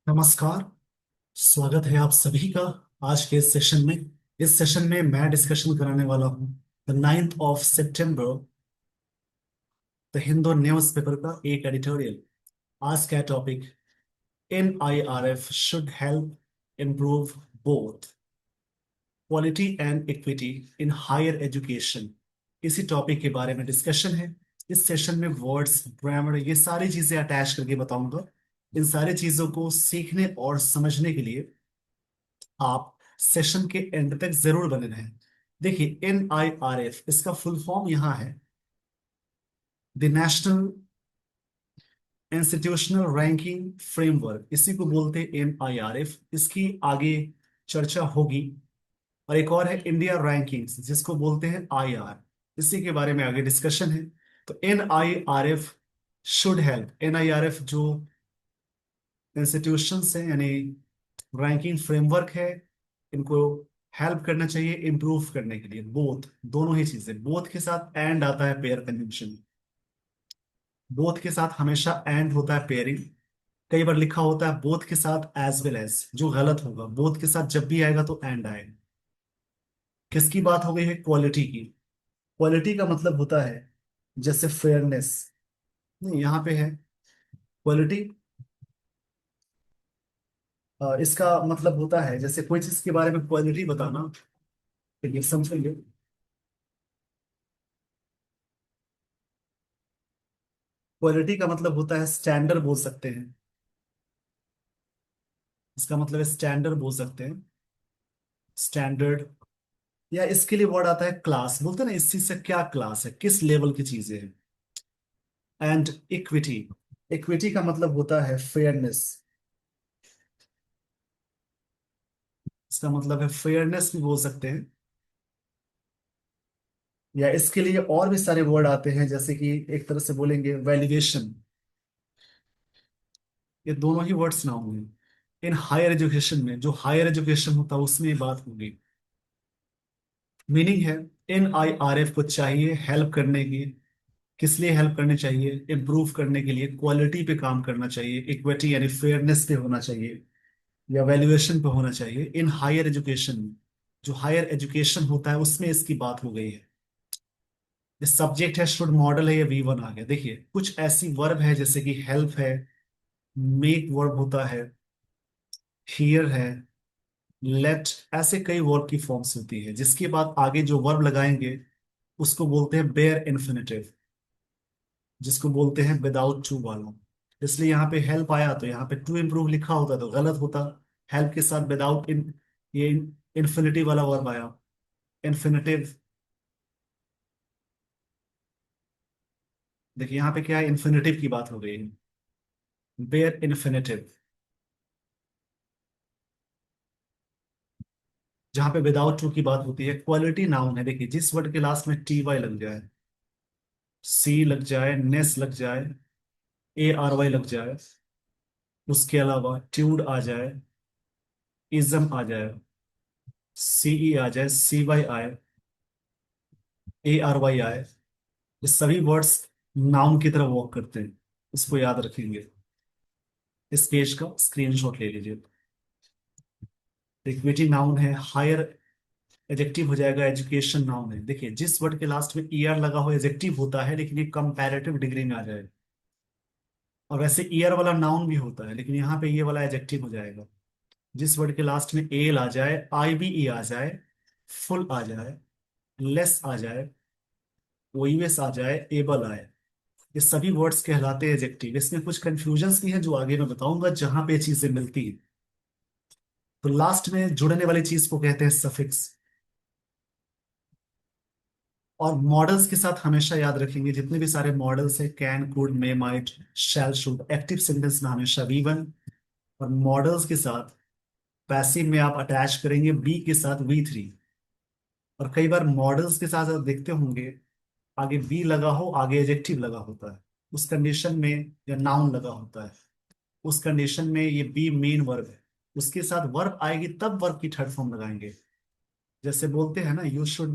नमस्कार। स्वागत है आप सभी का आज के इस सेशन में। इस सेशन में मैं डिस्कशन कराने वाला हूँ the 9th of September the Hindu newspaper का एक एडिटोरियल। आज का topic NIRF should help improve both quality and equity in higher education. इसी टॉपिक के बारे में डिस्कशन है। इस सेशन में वर्ड्स, ग्रामर, ये सारी चीजें अटैच करके बताऊंगा। इन सारी चीजों को सीखने और समझने के लिए आप सेशन के एंड तक जरूर बने रहें। देखिए, NIRF इसका फुल फॉर्म यहाँ है, the national institutional ranking framework. इसी को बोलते हैं NIRF। इसकी आगे चर्चा होगी। और एक और है इंडिया रैंकिंग्स, जिसको बोलते हैं IR। इसी के बारे में आगे डिस्कशन है। तो NIRF शुड हेल्प। NIRF जो इंस्टीट्यूशंस हैं, यानी रैंकिंग फ्रेमवर्क है, इनको हेल्प करना चाहिए इम्प्रूव करने के लिए। बोथ, दोनों ही चीजें। बोथ के साथ एंड आता है पेयर कंजंक्शन। बोथ के साथ हमेशा एंड होता है पेयरिंग। कई बार लिखा होता है बोथ के साथ एज वेल एज, जो गलत होगा। बोथ के साथ जब भी आएगा तो एंड आएगा। किसकी बात हो गई है? क्वालिटी की। क्वालिटी का मतलब होता है जैसे फेयरनेस। नहीं, यहाँ पे है क्वालिटी। इसका मतलब होता है जैसे कोई चीज के बारे में क्वालिटी बताना। तो ये समझेंगे। क्वालिटी का मतलब होता है स्टैंडर्ड बोल सकते हैं। इसका मतलब है स्टैंडर्ड बोल सकते हैं। स्टैंडर्ड। या इसके लिए वर्ड आता है क्लास। बोलते हैं ना, इस चीज से क्या क्लास है, किस लेवल की चीजें हैं। And equity. इक्विटी का मतलब होता है फेयरनेस। इसका मतलब है फेयरनेस भी बोल सकते हैं। या इसके लिए और भी सारे वर्ड आते हैं, जैसे कि एक तरह से बोलेंगे वैल्यूएशन। ये दोनों ही वर्ड्स ना होंगे। इन हायर एजुकेशन में, जो हायर एजुकेशन होता है उसमें ये बात होगी। मीनिंग है NIRF को चाहिए हेल्प करने की। किस लिए हेल्प करनी चाहिए? इम्प्रूव करने के लिए, क्वालिटी पे काम करना चाहिए, इक्विटी यानी फेयरनेस पे होना चाहिए, या वैल्यूएशन पे होना चाहिए इन हायर एजुकेशन में। जो हायर एजुकेशन होता है उसमें इसकी बात हो गई है। ये सब्जेक्ट है, शुड मॉडल है, ये V1 आ गया। देखिए, कुछ ऐसी वर्ब है जैसे कि हेल्प है, मेक वर्ब होता है, हियर है, लेट। ऐसे कई वर्ब की फॉर्म्स होती है जिसके बाद आगे जो वर्ब लगाएंगे उसको बोलते हैं बेयर इन्फिनिटिव, जिसको बोलते हैं विदाउट टू वाला। इसलिए यहाँ पे हेल्प आया तो यहाँ पे टू इम्प्रूव लिखा होता तो गलत होता। हेल्प के साथ विदाउट इन, ये इन्फिनिटिव वाला वर्ब आया, इन्फिनिटिव। देखिए यहाँ पे क्या है, इन्फिनिटिव की बात हो गई है, बेयर इन्फिनिटिव। जहाँ पे विदाउट टू की बात होती है। क्वालिटी नाउन है। देखिए, जिस वर्ड के लास्ट में TY लग जाए, C लग जाए, नेस लग जाए, ARY लग जाए, उसके अलावा ट्यूड आ जाए, इज्म आ जाए, CE आ जाए, CY आए, ARY आए, ये सभी वर्ड्स नाउन की तरह वर्क करते हैं। इसको याद रखेंगे। इस पेज का स्क्रीनशॉट ले लीजिए। इक्विटी नाउन है, हायर एडजेक्टिव हो जाएगा, एजुकेशन नाउन है। देखिए, जिस वर्ड के लास्ट में ER लगा हो एडजेक्टिव होता है, लेकिन ये कंपैरेटिव डिग्री में आ जाएगा। और वैसे ER वाला नाउन भी होता है, लेकिन यहाँ पे ये वाला एडजेक्टिव हो जाएगा। जिस वर्ड के लास्ट में एल आ जाए, IBE आ जाए, फुल आ जाए, लेस आ जाए, OUS आ जाए, एबल आए, ये सभी वर्ड्स कहलाते हैं एडजेक्टिव। इसमें कुछ कंफ्यूजन्स भी हैं जो आगे मैं बताऊंगा जहां पे ये चीजें मिलती हैं। तो लास्ट में जुड़ने वाली चीज को कहते हैं सफिक्स। और मॉडल्स के साथ हमेशा याद रखेंगे, जितने भी सारे मॉडल्स है, can, could, may, might, shall, should, active sentence में हमेशा V1। और मॉडल्स के साथ पैसिव में आप अटैच करेंगे बी के साथ V3। और कई बार मॉडल्स के साथ आप देखते होंगे आगे बी लगा हो, आगे एडजेक्टिव लगा होता है उस कंडीशन में, या नाउन लगा होता है उस कंडीशन में, ये बी मेन वर्ब है। उसके साथ वर्ब आएगी तब वर्ब की थर्ड फॉर्म लगाएंगे। जैसे बोलते हैं ना, यू शुड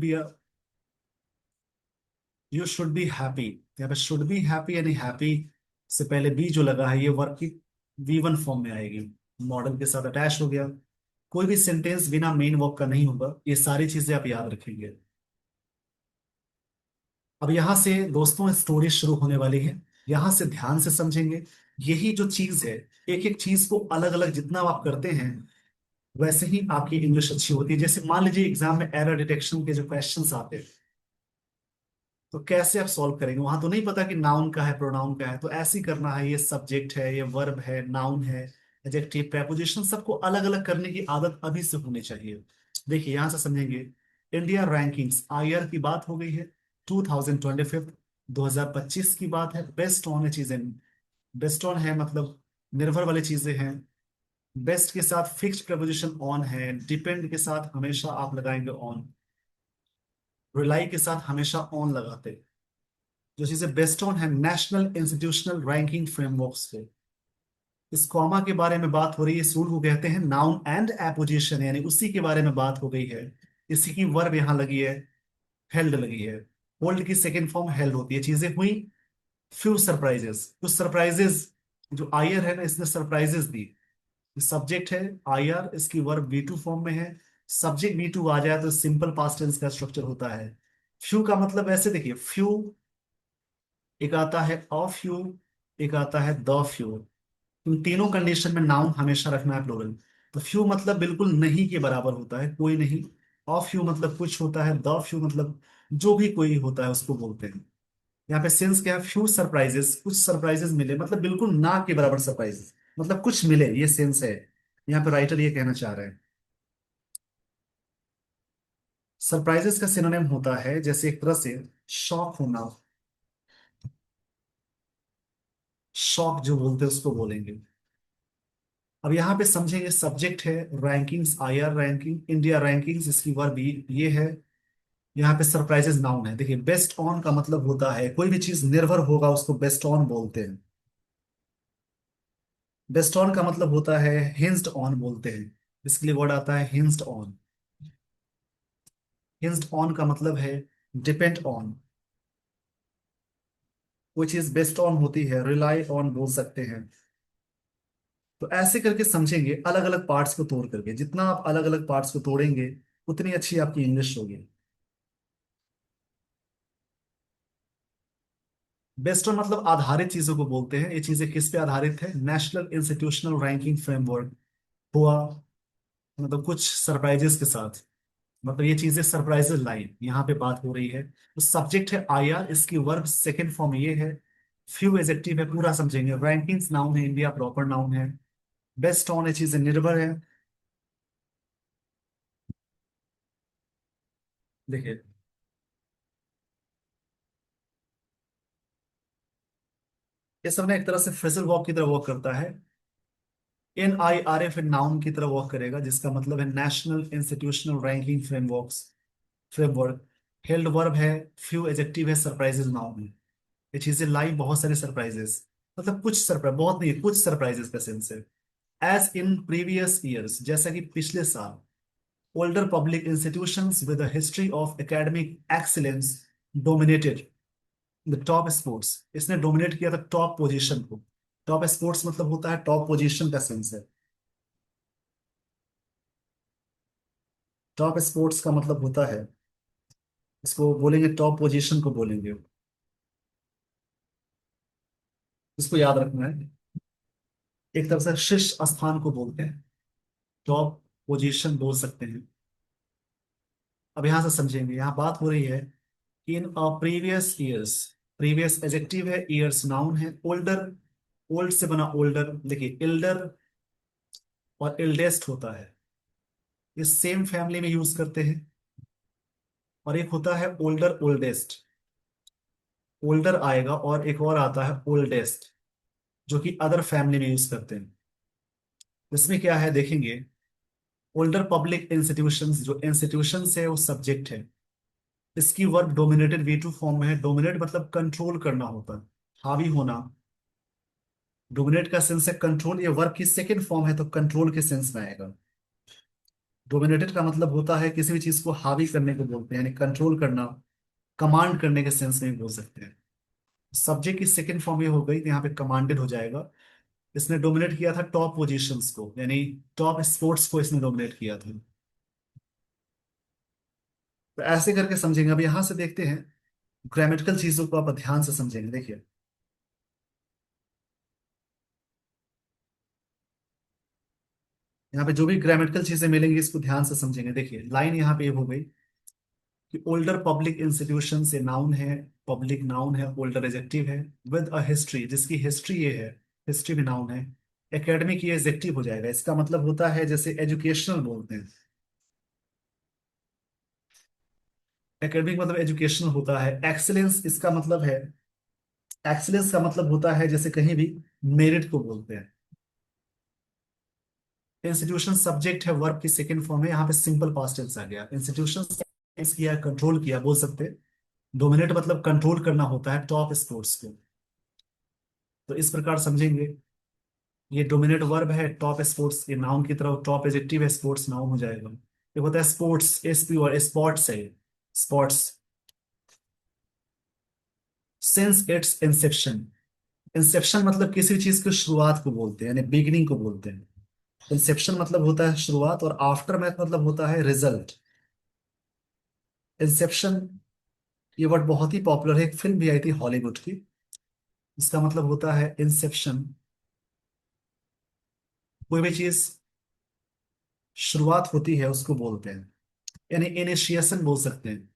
बी हैप्पी। यहाँ पे शुड बी हैप्पी यानी हैप्पी से पहले बी जो लगा है, ये वर्ब की V1 फॉर्म में आएगी। मॉडल के साथ अटैच हो गया। कोई भी सेंटेंस बिना मेन वर्ब का नहीं होगा, ये सारी चीजें आप याद रखेंगे। अब यहां से दोस्तों स्टोरी शुरू होने वाली है, यहां से ध्यान से समझेंगे। यही जो चीज है, एक एक चीज को अलग अलग जितना आप करते हैं, वैसे ही आपकी इंग्लिश अच्छी होती है। जैसे मान लीजिए एग्जाम में एरर डिटेक्शन के जो क्वेश्चंस आते हैं, तो कैसे आप सॉल्व करेंगे? वहां तो नहीं पता कि नाउन का है प्रोनाउन का है, तो ऐसे ही करना है, ये सब्जेक्ट है, ये वर्ब है, नाउन है, एडजेक्टिव, प्रेपोजिशन, सबको अलग अलग करने की आदत अभी से होनी चाहिए। देखिए यहां से समझेंगे। इंडिया रैंकिंग्स आईआर की बात हो गई है, 2025, 2025 की बात है। बेस्ट ऑन है चीजें, बेस्ट ऑन है मतलब निर्भर वाली चीजें हैं। बेस्ट के साथ फिक्स्ड प्रपोजिशन ऑन है, डिपेंड के साथ हमेशा आप लगाएंगे ऑन, रिलाई के साथ हमेशा ऑन लगाते हैं। जो चीजें बेस्ट ऑन है नेशनल इंस्टीट्यूशनल रैंकिंग फ्रेमवर्क्स पे। इस कॉमा के बारे में बात हो रही है, इस रूल को कहते हैं नाउन एंड एपोजिशन, यानी उसी के बारे में बात हो गई है। इसी की वर्ब यहां लगी है, हेल्ड लगी है। होल्ड की सेकेंड फॉर्म हेल्ड होती है। चीजें हुई, फ्यू सरप्राइजेस, कुछ सरप्राइजेस। जो आयर है ना, इसने सरप्राइजेस दी। सब्जेक्ट है आईआर, इसकी वर्ब बी टू फॉर्म में है। सब्जेक्ट बी टू आ जाए तो सिंपल पास्ट टेंस का स्ट्रक्चर होता है। फ्यू का मतलब ऐसे देखिए, फ्यू एक आता है अ फ्यू, एक आता है द फ्यू। इन तीनों कंडीशन में नाउन हमेशा रखना है प्लूरल। तो फ्यू मतलब बिल्कुल नहीं के बराबर होता है, कोई नहीं। अ फ्यू मतलब कुछ होता है, द फ्यू मतलब जो भी कोई होता है उसको बोलते हैं। यहाँ पे सेंस क्या है, फ्यू सरप्राइजेस, कुछ सरप्राइजेस मिले, मतलब बिल्कुल ना के बराबर सरप्राइजेस, मतलब कुछ मिले, ये सेंस है। यहाँ पे राइटर ये कहना चाह रहे हैं। सरप्राइजेस का सिनोनिम होता है जैसे एक तरह से शॉक होना, शॉक जो बोलते हैं उसको बोलेंगे। अब यहाँ पे समझेंगे, सब्जेक्ट है rankings, IR ranking, India rankings, इसकी वर्ब ये है। यहाँ पे सरप्राइजेस नाउन है। देखिए बेस्ट ऑन का मतलब होता है कोई भी चीज निर्भर होगा उसको बेस्ट ऑन बोलते हैं। बेस्ट ऑन का मतलब होता है हिंज्ड ऑन बोलते हैं, इसके लिए वर्ड आता है हिंज्ड ऑन। हिंज्ड ऑन का मतलब है डिपेंड ऑन। कोई चीज बेस्ट ऑन होती है, रिलाई ऑन बोल सकते हैं। तो ऐसे करके समझेंगे, अलग अलग पार्ट्स को तोड़ करके। जितना आप अलग अलग पार्ट्स को तोड़ेंगे उतनी अच्छी आपकी इंग्लिश होगी। बेस्ड ऑन मतलब आधारित चीजों को बोलते हैं। ये चीजें किस पे आधारित है? नेशनल इंस्टीट्यूशनल रैंकिंग फ्रेमवर्क हुआ, मतलब कुछ सरप्राइजेस के साथ, मतलब ये चीजें सरप्राइजेस लाई, यहाँ पे बात हो रही है। तो सब्जेक्ट है आईआर, इसकी वर्ब सेकंड फॉर्म ये है। फ्यू एडजेक्टिव है, पूरा समझेंगे। रैंकिंग्स नाउन है, इंडिया प्रॉपर नाउन है। बेस्ट ऑन ये चीजें निर्भर है। देखिए ये सब ना एक तरह से फ्रेजल वर्ब की तरह वर्क करता है। N I R F noun की तरह वर्क करेगा, जिसका मतलब है national institutional ranking frameworks, framework. Held verb है, फ्यू एडजेक्टिव है, सरप्राइजेस नाउन है। ये चीजें लाई, बहुत सारे सरप्राइजेस, मतलब कुछ सरप्राइज, बहुत नहीं, कुछ सरप्राइजेस का सेंस है। एज इन प्रीवियस ईयर्स, जैसा कि पिछले साल। Older public institutions with a history of academic excellence dominated the top sports, इसने डोमिनेट किया था टॉप पोजीशन को। टॉप स्पोर्ट्स मतलब होता है टॉप पोजीशन का सेंस है। टॉप स्पोर्ट्स का मतलब होता है, इसको बोलेंगे टॉप पोजीशन को बोलेंगे। इसको याद रखना है, एक तरफ से शीर्ष स्थान को बोलते हैं, टॉप पोजीशन बोल सकते हैं। अब यहां से समझेंगे, यहाँ बात हो रही है कि इन प्रीवियस ईयर्स, प्रीवियस एडजेक्टिव है, ईयर्स नाउन है। ओल्डर, ओल्ड से बना ओल्डर, देखिए एल्डर और एल्डेस्ट होता है, ये सेम फैमिली में यूज करते हैं। और एक होता है ओल्डर ओल्डेस्ट, ओल्डर आएगा, और एक और आता है ओल्डेस्ट, जो कि अदर फैमिली में यूज करते हैं। इसमें क्या है देखेंगे, ओल्डर पब्लिक इंस्टीट्यूशंस, जो इंस्टीट्यूशंस है वो सब्जेक्ट है। इसकी verb dominated V two form में है। डोमिनेट मतलब कंट्रोल करना होता है, हावी होना। डोमिनेट का सेंस है कंट्रोल, ये वर्ब की सेकंड फॉर्म है तो कंट्रोल के सेंस में आएगा। डोमिनेटेड का मतलब होता है किसी भी चीज को हावी करने को बोलते हैं, यानी कंट्रोल करना, कमांड करने के सेंस में भी बोल सकते हैं। सब्जेक्ट की सेकंड फॉर्म ये हो गई तो यहाँ पे कमांडेड हो जाएगा। इसने डोमिनेट किया था टॉप पोजीशंस को, यानी टॉप स्पोर्ट्स को इसने डोमिनेट किया था। तो ऐसे करके समझेंगे। अब यहां से देखते हैं ग्रामेटिकल चीजों को, आप ध्यान से समझेंगे। देखिए यहाँ पे जो भी ग्रामेटिकल चीजें मिलेंगी इसको ध्यान से समझेंगे। देखिए लाइन यहाँ पे ये हो गई कि ओल्डर पब्लिक इंस्टीट्यूशन से नाउन है, पब्लिक नाउन है, ओल्डर एजेक्टिव है, विद अ हिस्ट्री जिसकी हिस्ट्री ये है, हिस्ट्री भी नाउन है, एकेडमिक ये एजेक्टिव हो जाएगा। इसका मतलब होता है जैसे एजुकेशनल बोलते हैं, एकेडमिक मतलब एजुकेशनल होता है। एक्सीलेंस इसका मतलब है, एक्सीलेंस का मतलब होता है जैसे कहीं भी मेरिट को बोलते हैं। इंस्टीट्यूशन सब्जेक्ट है, वर्ब की सेकंड फॉर्म है, यहाँ पे सिंपल पास्ट टेंस आ गया। इंस्टीट्यूशन किया, कंट्रोल किया बोल सकते हैं। डोमिनेट मतलब कंट्रोल करना होता है टॉप स्पोर्ट्स को। तो इस प्रकार समझेंगे, ये डोमिनेट वर्ब है, टॉप स्पोर्ट्स ये नाउन की तरह, टॉप एजेक्टिव है, स्पोर्ट्स नाउन हो जाएगा। ये होता है स्पोर्ट्स, एसपी और स्पोर्ट्स है, sports. Since its inception, Inception मतलब किसी चीज की शुरुआत को बोलते हैं, यानी बिगिनिंग को बोलते हैं। इंसेप्शन मतलब होता है शुरुआत, और आफ्टर मैथ मतलब होता है रिजल्ट। इंसेप्शन ये वर्ड बहुत ही पॉपुलर है, एक फिल्म भी आई थी हॉलीवुड की। इसका मतलब होता है इंसेप्शन, कोई भी चीज शुरुआत होती है उसको बोलते हैं, यानी इनिशिएशन बोल सकते हैं,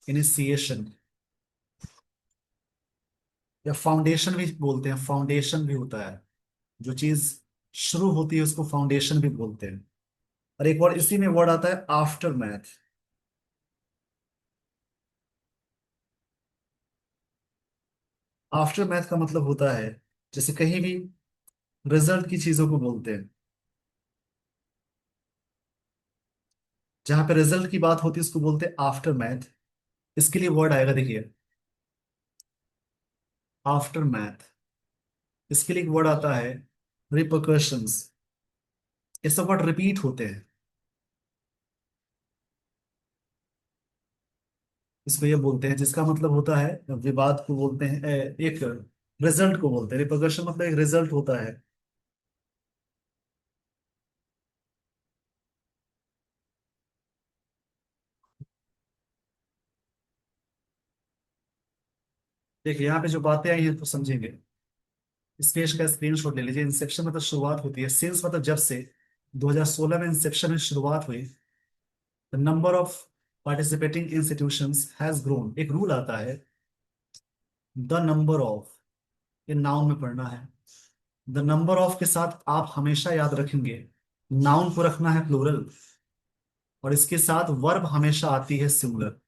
इनिशिएशन। या फाउंडेशन भी बोलते हैं, फाउंडेशन भी होता है, जो चीज शुरू होती है उसको फाउंडेशन भी बोलते हैं। और एक वर्ड इसी में वर्ड आता है आफ्टर मैथ। आफ्टर मैथ का मतलब होता है जैसे कहीं भी रिजल्ट की चीजों को बोलते हैं, जहां पे रिजल्ट की बात होती है उसको बोलते हैं आफ्टर मैथ। इसके लिए वर्ड आएगा, देखिए आफ्टर मैथ। इसके लिए एक वर्ड आता है रिपरकशंस। ये सब वर्ड रिपीट होते हैं, इसको ये बोलते हैं, जिसका मतलब होता है विवाद को बोलते हैं, एक रिजल्ट को बोलते हैं। रिपरकशन मतलब एक रिजल्ट होता है। देखिए यहाँ पे जो बातें आई हैं तो समझेंगे। इस पेज का स्क्रीनशॉट ले लीजिए। इंसेप्शन मतलब शुरुआत होती है, सिंस मतलब जब से। 2016 में इंसेप्शन में शुरुआत हुई। The number of participating institutions has grown, एक रूल आता है, द नंबर ऑफ, ये नाउन में पढ़ना है। द नंबर ऑफ के साथ आप हमेशा याद रखेंगे नाउन को रखना है प्लूरल, और इसके साथ वर्ब हमेशा आती है सिंगुलर।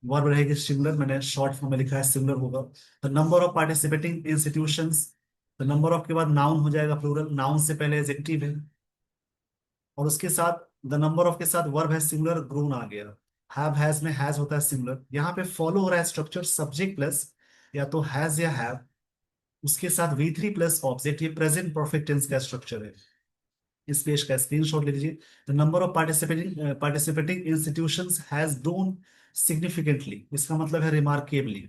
वर्ब रहेगी सिंगुलर, मैंने शॉर्ट फॉर्म में लिखा है सिंगुलर होगा। The number of participating institutions, the number of के बाद नाउन हो जाएगा प्लूरल, नाउन से पहले एडजेक्टिव है, और उसके साथ द नंबर ऑफ के साथ वर्ब है सिंगुलर, ग्रोन आ गया। हैव हैज में हैज होता है सिंगुलर। यहाँ पे फॉलो हो रहा है स्ट्रक्चर सब्जेक्ट प्लस या तो हैज या हैव, उसके साथ V3 प्लस ऑब्जेक्ट, ये प्रेजेंट परफेक्ट टेंस का स्ट्रक्चर है। इस पेज का स्क्रीनशॉट ले लीजिए। The number of participating institutions has grown significantly, इसका मतलब है रिमार्केबली।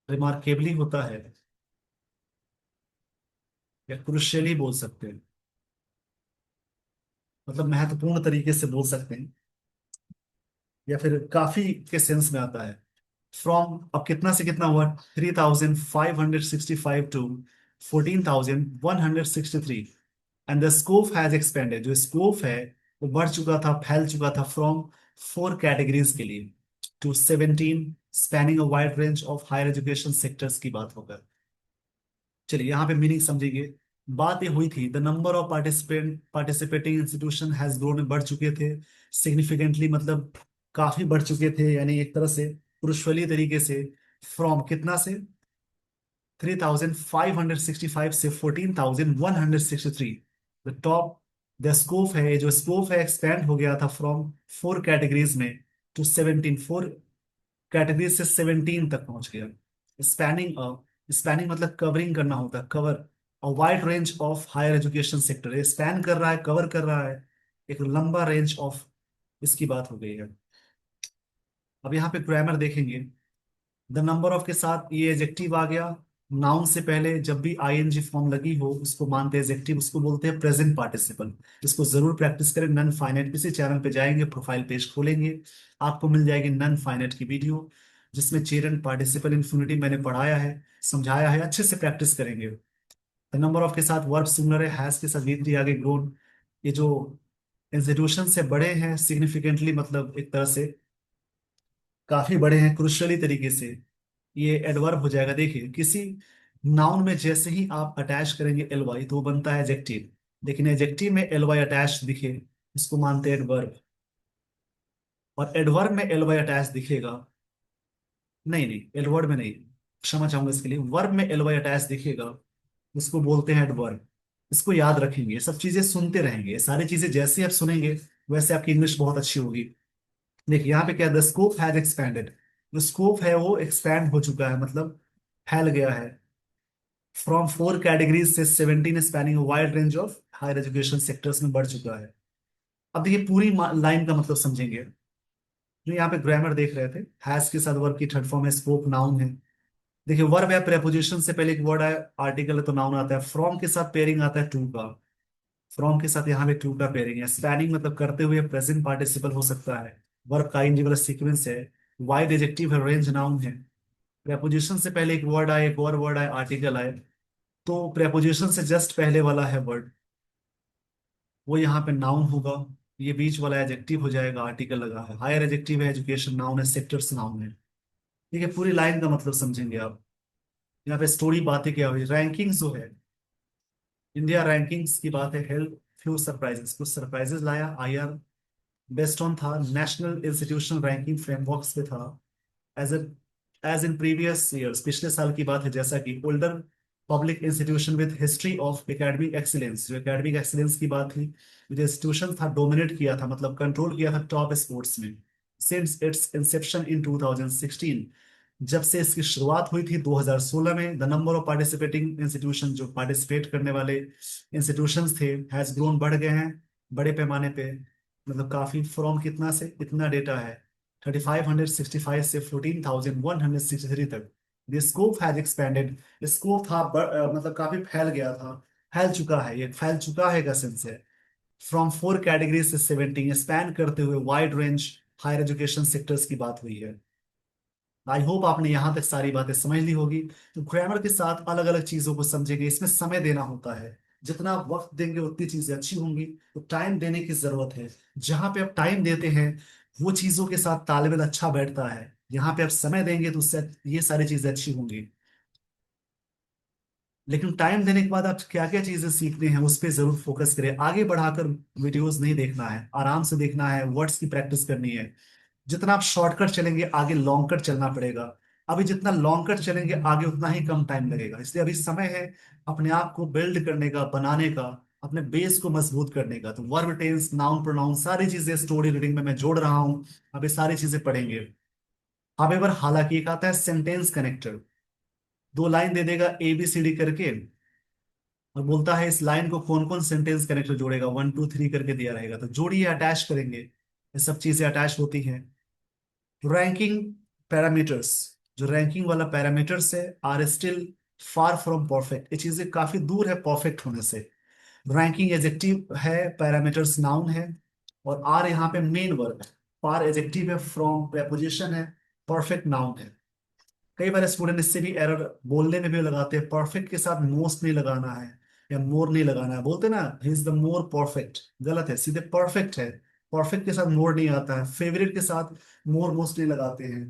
रिमार्केबली होता है, या क्रुशियली बोल सकते हैं, मतलब महत्वपूर्ण तरीके से बोल सकते हैं, या फिर काफी के सेंस में आता है। फ्रॉम, अब कितना से कितना हुआ, 3565 to 14,163। And the scope has expanded, जो स्कोप है वो बढ़ चुका था, फैल चुका था, फ्रॉम 4 कैटेगरीज के लिए to 17, spanning a wide range of higher education sectors की बात होकर। चलिए यहाँ पे मीनिंग समझिए। बात ये हुई थी the number of participating institution has grown, बढ़ चुके थे। सिग्निफिकेंटली मतलब काफी बढ़ चुके थे, यानी एक तरह से पुरुषवली तरीके से। फ्रॉम कितना से, 3565 से 14,163। द टॉप, द स्कोप है, जो स्कोप है एक्सपेंड हो गया था फ्रॉम 4 कैटेगरीज में टू 17, 4 कैटेगरीज से 17 तक पहुंच गया। स्पैनिंग, स्पैनिंग मतलब कवरिंग करना होता है, cover a wide range of higher education sector, ये स्पैन कर रहा है, कवर कर रहा है, एक लंबा रेंज ऑफ, इसकी बात हो गई है। अब यहाँ पे ग्रामर देखेंगे। द नंबर ऑफ के साथ ये एडजेक्टिव आ गया। नाउन से पहले जब भी आईएनजी फॉर्म लगी हो उसको मानते हैं एडजेक्टिव, उसको बोलते हैं प्रेजेंट पार्टिसिपल। इसको जरूर प्रैक्टिस करें। नन फाइनाइट किसी चैनल पे जाएंगे, प्रोफाइल पेज खोलेंगे, आपको मिल जाएगी नन फाइनाइट की वीडियो, जिसमें चेरन पार्टिसिपल इन्फिनिटी मैंने पढ़ाया है, समझाया है, अच्छे से प्रैक्टिस करेंगे। द नंबर ऑफ के साथ वर्ब सिंगुलर है, हैज के साथ वी3 आगे ग्रोन। ये जो इंस्टीट्यूशन से बड़े हैं सिग्निफिकेंटली, मतलब एक तरह से काफी बड़े हैं क्रुशियली तरीके से, ये एडवर्ब हो जाएगा। देखिए किसी नाउन में जैसे ही आप अटैच करेंगे एल वाई तो वो बनता है एडजेक्टिव, लेकिन एडजेक्टिव में एल वाई अटैच दिखे इसको मानते हैं एडवर्ब। और एडवर्ब में एल वाई अटैच दिखेगा, नहीं नहीं एडवर्ब में नहीं, क्षमा चाहूंगा इसके लिए, वर्ब में एल वाई अटैच दिखेगा इसको बोलते हैं एडवर्ब। इसको याद रखेंगे, ये सब चीजें सुनते रहेंगे, ये सारी चीजें जैसे आप सुनेंगे वैसे आपकी इंग्लिश बहुत अच्छी होगी। देखिए यहाँ पे क्या है, द स्कोप हैज एक्सपैंडेड। जो स्कोप है वो एक्सपैंड हो चुका है, मतलब फैल गया है। फ्रॉम 4 कैटेगरीज से 17 spanning wide range of higher education sectors में बढ़ चुका है। अब देखिए पूरी लाइन का मतलब समझेंगे। जो यहाँ पे ग्रामर देख रहे थे, हैज के साथ वर्ब की थर्ड फॉर्म है, स्कोप नाउन है। देखिए वर्ब या प्रेपोजिशन से पहले एक वर्ड है, आर्टिकल है तो नाउन आता है। फ्रॉम के साथ पेयरिंग आता है टू का, फ्रॉम के साथ यहाँ पे टू का पेयरिंग है। स्पैनिंग मतलब करते हुए प्रेजेंट पार्टिसिपल हो सकता है। वर्ब का ing वाला सीक्वेंस है। वाइड एडजेक्टिव है, रेंज नाउन है। प्रेपोजिशन से पहले एक वर्ड आए, एक और वर्ड आए, आर्टिकल आए, तो प्रेपोजिशन से जस्ट पहले वाला है वर्ड वो यहाँ पे नाउन होगा। ये बीच वाला एडजेक्टिव हो जाएगा, आर्टिकल लगा है। हायर एडजेक्टिव है, एजुकेशन नाउन है, सेक्टर्स नाउन है। ठीक है, पूरी लाइन का मतलब समझेंगे आप। यहाँ पे स्टोरी बातें क्या हुई, रैंकिंग्स जो है, इंडिया रैंकिंग्स की बात है। हेल्प फ्यू सरप्राइजेस, कुछ सरप्राइजेस लाया। आईआर बेस्ड ऑन था नेशनल इंस्टीट्यूशनल रैंकिंग फ्रेमवर्क्स पे था। As as in previous years, पिछले साल की बात है, जैसा कि older public institution with history of academic excellence, जो एकेडमिक एक्सीलेंस की बात थी, जो इंस्टीट्यूशन था डोमिनेट किया था, मतलब कंट्रोल किया था टॉप स्पोर्ट्स में सिंस इट्स इंसेप्शन इन 2016। जब से इसकी शुरुआत हुई थी 2016 में, the number of participating institution, जो पार्टिसिपेट करने वाले इंस्टीट्यूशंस थे, हैज ग्रोन, बढ़ गए हैं बड़े पैमाने पे। मतलब काफी, फ्रॉम कितना से इतना डेटा है, 3565 से 14,163 तक। The scope has expanded. Scope था मतलब काफी फैल गया था, फैल चुका है, ये फैल चुका है का सेंस है। फ्रॉम 4 कैटेगरीज से 17, स्पैन करते हुए wide range higher education sectors की बात हुई है। आई होप आपने यहां तक सारी बातें समझ ली होगी। तो ग्रामर के साथ अलग अलग चीजों को समझेंगे, इसमें समय देना होता है। जितना वक्त देंगे उतनी चीजें अच्छी होंगी। तो टाइम देने की जरूरत है। जहां पे आप टाइम देते हैं वो चीजों के साथ तालमेल अच्छा बैठता है। यहाँ पे आप समय देंगे तो उससे ये सारी चीजें अच्छी होंगी। लेकिन टाइम देने के बाद आप क्या क्या चीजें सीखते हैं उस पर जरूर फोकस करें। आगे बढ़ाकर वीडियोस नहीं देखना है, आराम से देखना है, वर्ड्स की प्रैक्टिस करनी है। जितना आप शॉर्टकट चलेंगे आगे लॉन्ग कट चलना पड़ेगा। अभी जितना लॉन्ग कट चलेंगे आगे उतना ही कम टाइम लगेगा। इसलिए अभी समय है अपने आप को बिल्ड करने का, बनाने का, अपने बेस को मजबूत करने का। तो वर्ब टेंस, नाउन, प्रोनाउन, सारी चीजें स्टोरी रीडिंग में मैं जोड़ रहा हूँ। अब ये सारी चीजें पढ़ेंगे। अब एक बार हालांकि एक आता है सेंटेंस कनेक्टर, 2 लाइन दे देगा ABCD करके, और बोलता है इस लाइन को कौन कौन सेंटेंस कनेक्टर जोड़ेगा, 1 2 3 करके दिया रहेगा, तो जोड़िए, अटैच करेंगे। ये सब चीजें अटैच होती हैं। रैंकिंग पैरामीटर्स, जो रैंकिंग वाला पैरामीटर्स है, are still far from perfect. ये चीजें काफी दूर है परफेक्ट होने से। रैंकिंग एडजेक्टिव है, पैरामीटर्स नाउन है, और आर यहाँ पे मेन वर्ब है। फार एडजेक्टिव है, फ्रॉम प्रेपोजिशन है, परफेक्ट नाउन है। कई बार स्टूडेंट इससे भी एरर बोलने में भी लगाते हैं, परफेक्ट के साथ मोस्ट नहीं लगाना है या मोर नहीं लगाना है। बोलते ना he is the more perfect, गलत है, सीधे परफेक्ट है। परफेक्ट के साथ मोर नहीं आता है, फेवरेट के साथ मोर मोस्ट नहीं लगाते हैं।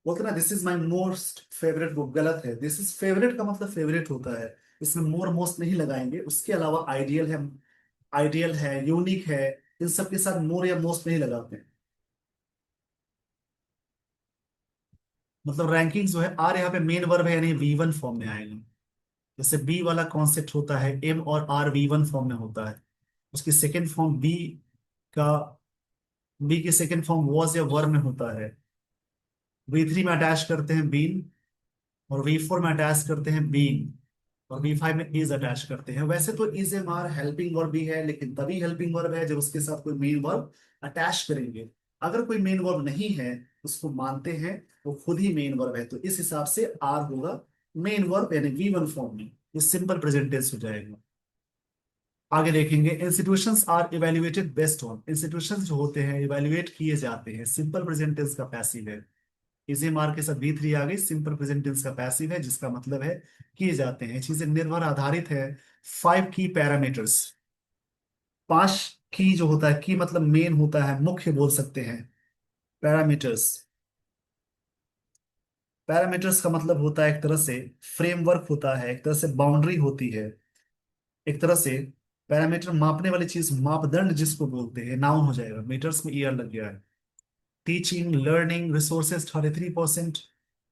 बोलते ना this is my most favourite book, गलत है। दिस इज फेवरेट का मतलब फेवरेट होता है, इसमें मोर मोस्ट नहीं लगाएंगे। उसके अलावा आइडियल है, आइडियल है, यूनिक है, इन सब के साथ मोर या मोस्ट नहीं लगाते हैं। मतलब रैंकिंग जो है, आर यहाँ पे मेन वर्ब है, यानी V1 फॉर्म में आएगा। जैसे बी वाला कॉन्सेप्ट होता है, एम और आर V1 फॉर्म में होता है। उसकी सेकेंड फॉर्म का बी की सेकेंड फॉर्म वॉज या वर में होता है। V3 में अटैच करते हैं बीन, और V4 में अटैच करते हैं बीन, और V5 में इज अटैच करते हैं। वैसे तो is am are helping verb भी है, लेकिन तभी हेल्पिंग वर्ब है जब उसके साथ कोई मेन वर्ब अटैच करेंगे। अगर कोई मेन वर्ब नहीं है उसको मानते हैं, वो खुद ही मेन वर्ब है, तो इस हिसाब से आर होगा मेन वर्ब, यानी वी वन फॉर्म में ये सिंपल प्रेजेंट टेंस हो जाएगा। आगे देखेंगे, institutions are evaluated based on, institutions जो होते हैं इवेल्युएट किए जाते हैं, सिंपल प्रेजेंट टेंस का पैसिव है। इसी मार्क के साथ V3 आ गई, सिंपल प्रेजेंट टेंस का पैसिव है, जिसका मतलब है किए जाते हैं। चीजें निर्भर आधारित है, 5 की पैरामीटर्स, 5 की जो होता है, की मतलब मेन होता है, मुख्य बोल सकते हैं। पैरामीटर्स, पैरामीटर्स का मतलब होता है एक तरह से फ्रेमवर्क होता है, एक तरह से बाउंड्री होती है, एक तरह से पैरामीटर मापने वाली चीज, मापदंड जिसको बोलते हैं, नाउन हो जाएगा, मीटर्स में ईयर लग गया है। Teaching learning resources 33%,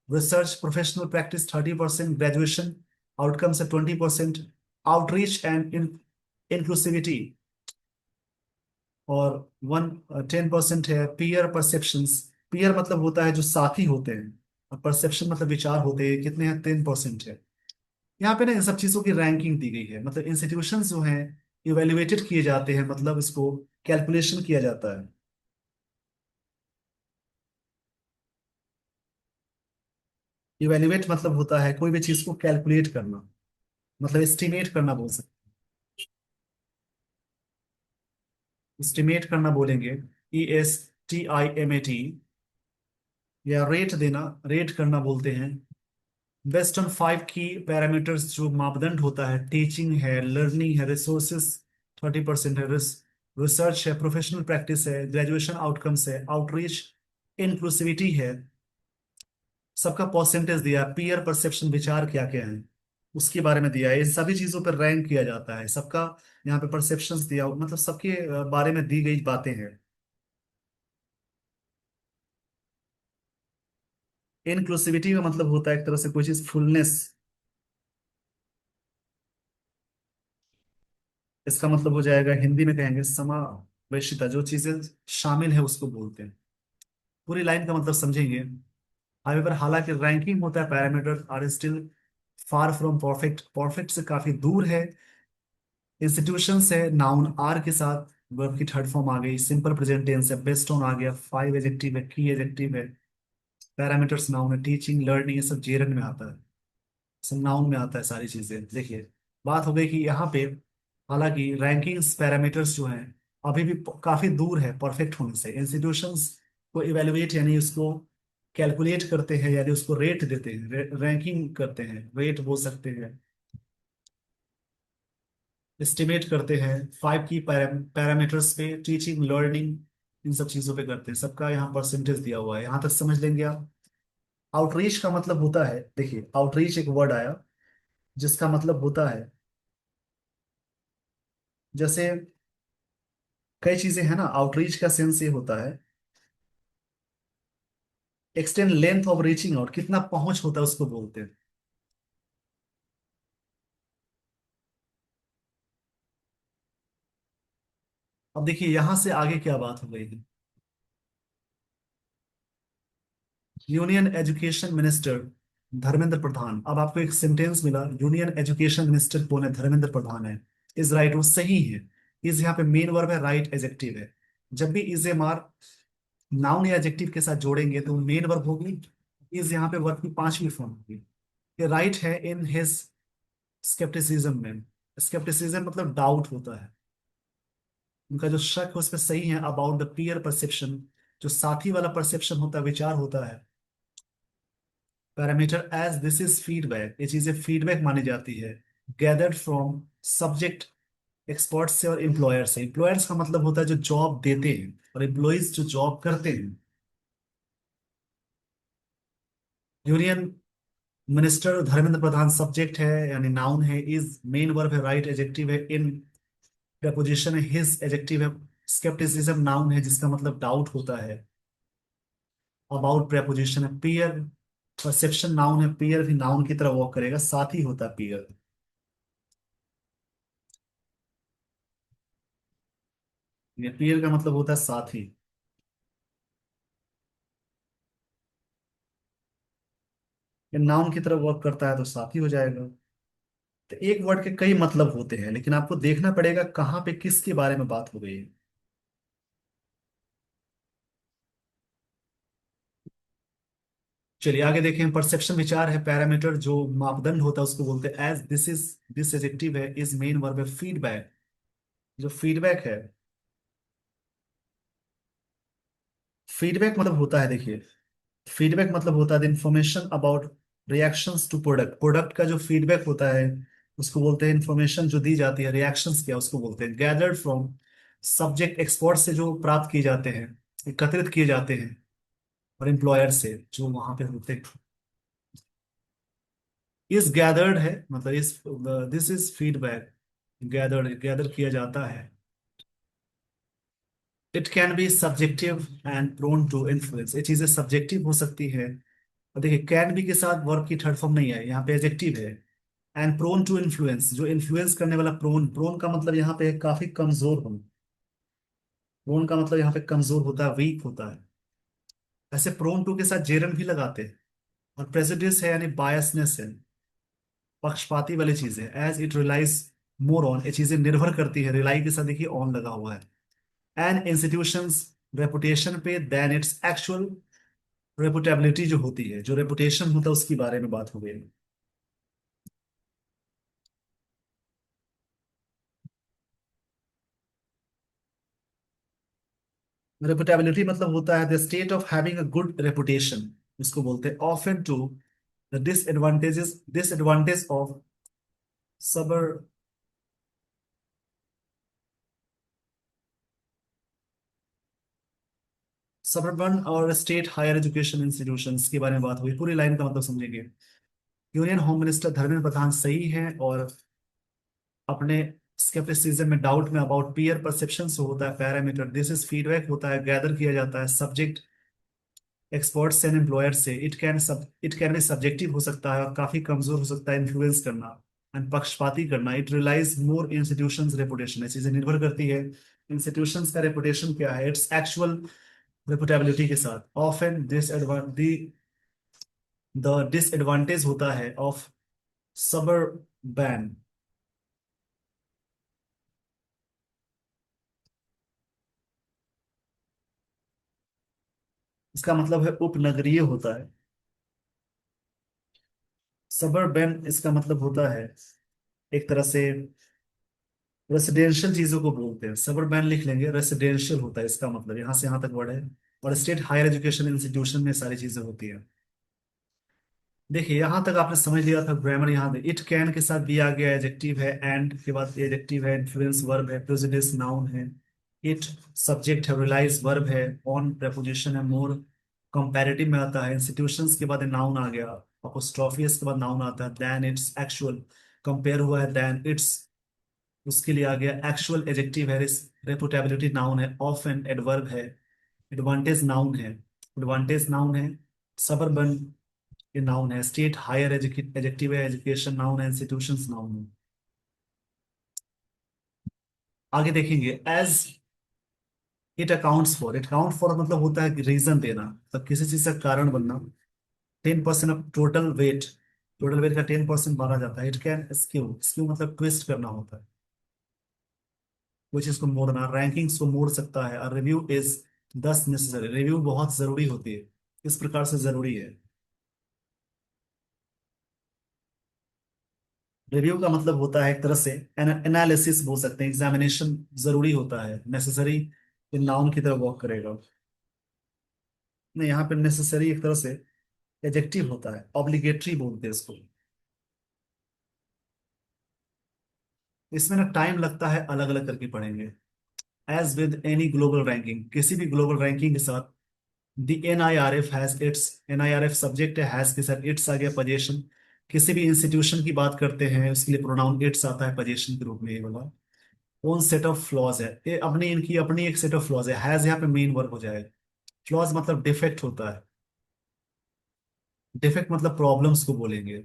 research professional practice 30%, graduation outcomes है 20%, आउटरीच एंड इंक्लूसिविटी और 10% है। पीयर परसेप्शंस, पीयर मतलब होता है जो साथी होते हैं, और परसेप्शन मतलब विचार होते हैं, कितने हैं, 10% है। यहाँ पे ना इन सब चीजों की रैंकिंग दी गई है, मतलब इंस्टीट्यूशंस जो हैं इवेल्युएटेड किए जाते हैं, मतलब इसको कैलकुलेशन किया जाता है। इवेल्युएट मतलब होता है कोई भी चीज को कैलकुलेट करना, मतलब एस्टिमेट करना बोल सकते हैं, एस्टिमेट करना बोलेंगे, ESTIMAT, या रेट देना, रेट करना बोलते हैं। बेस्ड ऑन 5 की पैरामीटर्स, जो मापदंड होता है, टीचिंग है, लर्निंग है, रिसोर्सेस 30% है, रिसर्च है, प्रोफेशनल प्रैक्टिस है, ग्रेजुएशन आउटकम्स है, आउटरीच, इंक्लूसिविटी है, सबका परसेंटेज दिया, पीयर परसेप्शन विचार क्या क्या है उसके बारे में दिया है, इन सभी चीजों पर रैंक किया जाता है सबका। यहाँ पे परसेप्शंस दिया, मतलब सबके बारे में दी गई बातें हैं। इनक्लूसिविटी का मतलब होता है एक तरह से कोई चीज फुलनेस, इसका मतलब हो जाएगा, हिंदी में कहेंगे समावेशिता, जो चीजें शामिल है उसको बोलते हैं। पूरी लाइन का मतलब समझेंगे। हाउएवर, हालांकि रैंकिंग होता है, parameter are still far from perfect, perfect से काफी दूर है। इंस्टीट्यूशन है, नाउन आर के साथ, वर्ब की थर्ड फॉर्म आ गई, सिंपल प्रेजेंट टेंस है, बेस्ड ऑन आ गया, 5 एजेक्टिव है, की एजेक्टिव है, पैरामीटर्स नाउन है, टीचिंग लर्निंग ये सब जेरन में आता है, सब नाउन में आता है सारी चीजें। देखिए, बात हो गई कि यहाँ पे हालांकि रैंकिंग्स पैरामीटर्स जो हैं अभी भी काफी दूर है परफेक्ट होने से। इंस्टीट्यूशंस को इवेलुएट यानी उसको कैलकुलेट करते हैं, यानी उसको रेट देते हैं, रैंकिंग करते हैं, रेट बोल सकते हैं, एस्टिमेट करते हैं, 5 की पैरामीटर्स पे, टीचिंग लर्निंग इन सब चीजों पे करते हैं, सबका यहाँ परसेंटेज दिया हुआ है, यहाँ तक समझ लेंगे आप। आउटरीच का मतलब होता है, देखिए आउटरीच एक वर्ड आया जिसका मतलब होता है, जैसे कई चीजें हैं ना, आउटरीच का सेंस ये होता है, extend length of reaching out, कितना पहुंच होता है उसको बोलते हैं। अब देखिए यहां से आगे क्या बात हो गई है। Union education minister Dharmendra Pradhan, अब आपको एक सेंटेंस मिला, यूनियन एजुकेशन मिनिस्टर कौन है, धर्मेंद्र प्रधान है, इज राइट, वो सही है। इज यहाँ पे मेन वर्ब है, राइट एजेक्टिव है। जब भी इज एम आर नाउन या एजेक्टिव के साथ जोड़ेंगे तो मेन वर्ब होगी, इज यहाँ पे वर्ब की 5वीं फॉर्म होगी। ये राइट है इन हिज स्केप्टिसिज्म में, स्केप्टिसिज्म मतलब डाउट होता है, उनका जो शक है उस पर सही है, अबाउट द पीयर परसेप्शन, जो साथी वाला परसेप्शन होता है, विचार होता है। Parameter as this is feedback, ये चीजें फीडबैक मानी जाती है, गैदर्ड फ्रॉम सब्जेक्ट एक्सपर्ट से और एम्प्लॉयर से। एम्प्लॉयर्स का मतलब होता है जो जॉब देते हैं, और एम्प्लॉयज जो जॉब करते हैं। Union minister Dharmendra Pradhan subject है यानी नाउन है, इज मेन वर्ब है, राइट एजेक्टिव है, इन प्रपोजिशन है, हिज एजेक्टिव है, स्केप्टिसिज्म नाउन है जिसका मतलब डाउट होता है, अबाउट प्रपोजिशन है, पीयर परसेप्शन नाउन है, पीयर भी नाउन की तरह वॉक करेगा, साथ ही होता है पीयर। ये पीयर का मतलब होता है साथी, ये नाउन की तरह वर्क करता है तो साथी हो जाएगा। तो एक वर्ड के कई मतलब होते हैं, लेकिन आपको देखना पड़ेगा कहाँ पे किसके बारे में बात हो गई है। चलिए आगे देखें, परसेप्शन विचार है, पैरामीटर जो मापदंड होता है उसको बोलते हैं एज दिस एडजेक्टिव है इज मेन वर्ब है फीडबैक। जो फीडबैक है, फीडबैक मतलब होता है, देखिए फीडबैक मतलब होता है information about reactions to product. Product का जो फीडबैक होता है उसको बोलते हैं इंफॉर्मेशन जो दी जाती है, रिएक्शंस क्या उसको बोलते हैं गैदर्ड फ्रॉम सब्जेक्ट एक्सपर्ट से जो प्राप्त किए जाते हैं, एकत्रित किए जाते हैं, और एम्प्लॉयर से जो वहां पे होते हैं। इस गैदर्ड है मतलब इस दिस इज फीडबैक, गैदर किया जाता है। It can be subjective and prone to influence, ये चीजें सब्जेक्टिव हो सकती है। और देखिए कैन बी के साथ वर्ब की थर्ड फॉर्म नहीं है, यहाँ पे एडजेक्टिव है। एंड प्रोन टू इन्फ्लुएंस, जो इन्फ्लुएंस करने वाला, प्रोन प्रोन का मतलब यहाँ पे काफी कमजोर हो। प्रोन का मतलब यहाँ पे कमजोर होता है, वीक होता है। ऐसे प्रोन टू के साथ जेरन भी लगाते हैं। और प्रेजुडिस है यानी बायसनेस है, पक्षपाती वाली चीज है। As it relies more on, ये चीजें निर्भर करती है, रिलाई के साथ देखिए ऑन लगा हुआ है। एन इंस्टीट्यूशंस रेपुटेशन पे देन इट्स एक्चुअल रेपुटेबिलिटी, जो होती है, जो रेपुटेशन होता है उसके बारे में बात हो गई। रेपुटेबिलिटी मतलब होता है the state of having a good reputation, इसको बोलते हैं often to the disadvantage of suburb suburban और स्टेट हायर एजुकेशन इंस्टीट्यूशंस के बारे में बात हुई। पूरी लाइन का मतलब समझेंगे। Union home minister Dharmendra Pradhan सही है, और अपने स्केप्टिसिज्म में, डाउट में अबाउट पीयर परसेप्शन से होता है पैरामीटर, दिस इज फीडबैक होता है, गैदर किया जाता है सब्जेक्ट एक्सपर्ट्स एंड एम्प्लॉयर से। इट कैन बी सब्जेक्टिव हो सकता है और काफी कमजोर हो सकता है, इन्फ्लुएंस करना एंड पक्षपाती करना। It relies more institution's reputation, ये चीजें निर्भर करती है इंस्टीट्यूशंस का रेपुटेशन क्या है, इट्स एक्चुअल रेपुटेबिलिटी के साथ। ऑफन द डिसएडवांटेज होता है ऑफ सबरबैन, इसका मतलब है उपनगरीय होता है। सबरबन इसका मतलब होता है एक तरह से रेसिडेंशियल चीजों को बोलते हैं। सबरबन लिख लेंगे, रेसिडेंशियल होता है इसका मतलब, यहाँ से यहाँ तक वर्ड है। और स्टेट हायर एजुकेशन इंस्टीट्यूशन में सारी चीजें होती है। देखिए यहां तक आपने समझ लिया था ग्रामर। यहाँ पे इट कैन के साथ भी आ गया, एडजेक्टिव है, एंड के बाद एडजेक्टिव है, इन्फ्लुएंस वर्ब है, प्रेजुडिस नाउन है, इट सब्जेक्ट है, रिलाइज वर्ब है, ऑन प्रपोजिशन है, मोर कंपैरेटिव में आता है, इंस्टीट्यूशंस के बाद नाउन आ गया, अपोस्ट्रोफियस के बाद नाउन आता है, देन इट्स एक्चुअल, कंपेयर हुआ है, देन इट्स, उसके लिए आ गया एक्चुअल, एडजेक्टिव है, रेपुटेबिलिटी नाउन है, ऑफ एंड एडवर्ब है, एडवांटेज नाउन है, एडवांटेज नाउन है, सबरबन ये नाउन है, स्टेट हायर एडजेक्टिव है, एजुकेशन नाउन है, इंस्टीट्यूशंस नाउन है। आगे देखेंगे एज इट अकाउंट फॉर मतलब होता है रीजन देना, मतलब किसी चीज का कारण बनना। 10% ऑफ टोटल वेट का 10% माना जाता है। इट कैन स्क्यू, स्क्यू मतलब ट्विस्ट करना होता है, कोई चीज को मोड़ना, रैंकिंग्स को मोड़ सकता है। और रिव्यू इज दस नेसेसरी, रिव्यू बहुत जरूरी होती है, इस प्रकार से जरूरी है। रिव्यू का मतलब होता है एक तरह से एनालिसिस बोल सकते हैं, एग्जामिनेशन जरूरी होता है, नेसेसरी नाउन की तरह वर्क करेगा। नहीं, यहाँ पे नेसेसरी एक तरह से एडजेक्टिव होता है, ऑब्लिगेटरी बोलते हैं इसको। इसमें ना टाइम लगता है, अलग अलग करके पढ़ेंगे। As with any global ranking, किसी भी ग्लोबल रैंकिंग के साथ the NIRF has its, NIRF subject है, हैज के साथ इट्स आ गया पोजीशन। किसी भी इंस्टीट्यूशन की बात करते हैं उसके लिए प्रोनाउन इट्स आता है पोजीशन के रूप में, ये वाला। ओन सेट ऑफ फ्लॉज है, ये अपनी इनकी अपनी एक सेट ऑफ फ्लॉज है, हैज यहाँ पे मेन वर्ब हो जाएगा। फ्लॉज मतलब डिफेक्ट होता है, डिफेक्ट मतलब प्रॉब्लम्स को बोलेंगे।